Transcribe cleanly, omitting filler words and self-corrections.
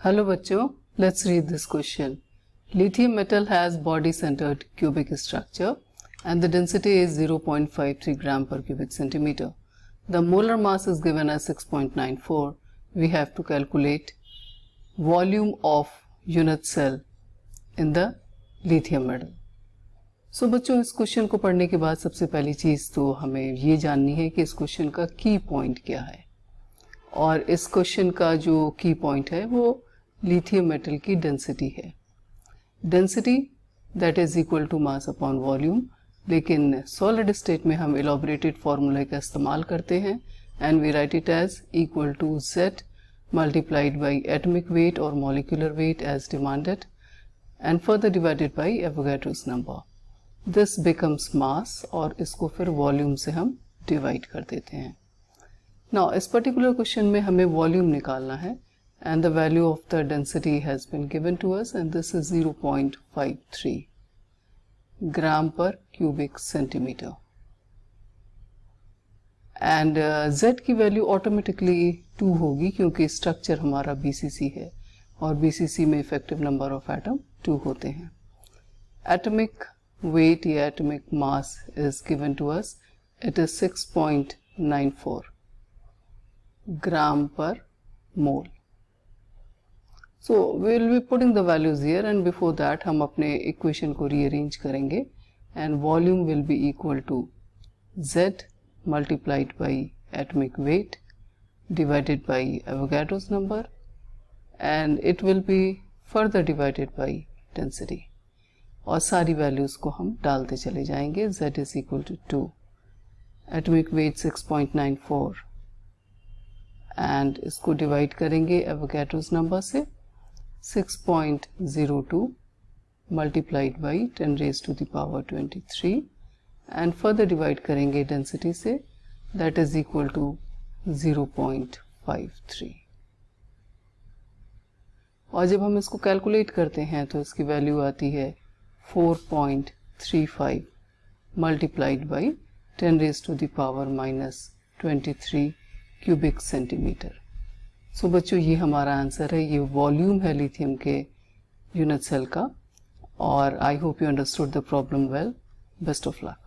Hello बच्चों, let's read this question. Lithium metal has body-centered cubic structure and the density is 0.53 gram per cubic centimeter. The molar mass is given as 6.94. We have to calculate volume of unit cell in the lithium metal. So बच्चों, इस question को पढ़ने के बाद सबसे पहली चीज़ तो हमें ये जाननी है कि इस क्वेश्चन का की पॉइंट क्या है, और इस क्वेश्चन का जो की पॉइंट है वो लिथियम मेटल की डेंसिटी है. Density that is equal to mass upon volume, लेकिन सॉलिड स्टेट में हम इलॉबरेटेड फार्मूले का इस्तेमाल करते हैं and we write it as equal to Z multiplied by atomic weight और molecular weight as demanded and further divided by Avogadro's number. This becomes mass और इसको फिर वॉल्यूम से हम डिवाइड कर देते हैं. नाउ इस पर्टिकुलर क्वेश्चन में हमें वॉल्यूम निकालना है and the value of the density has been given to us and this is 0.53 gram per cubic centimeter and Z की वैल्यू ऑटोमेटिकली 2 होगी क्योंकि स्ट्रक्चर हमारा BCC है और BCC में इफेक्टिव नंबर ऑफ एटम 2 होते हैं. एटॉमिक वेट या atomic mass is given to us, it is 6.94 gram per mole. So we will be putting the values here and before that हम अपने equation को rearrange करेंगे and volume will be equal to Z multiplied by atomic weight divided by Avogadro's number and it will be further divided by density और सारी values को हम डालते चले जाएंगे. Z is equal to 2, atomic weight 6.94 and इसको divide करेंगे Avogadro's number से 6.02 multiplied by 10 raised to the power 23 and further divide करेंगे density से, that is equal to 0.53. और जब हम इसको कैलकुलेट करते हैं तो इसकी वैल्यू आती है 4.35 multiplied by 10 raised to the power minus 23 cubic centimeter. सो बच्चों, ये हमारा आंसर है. ये वॉल्यूम है लिथियम के यूनिट सेल का और I hope you understood the problem well. Best of luck.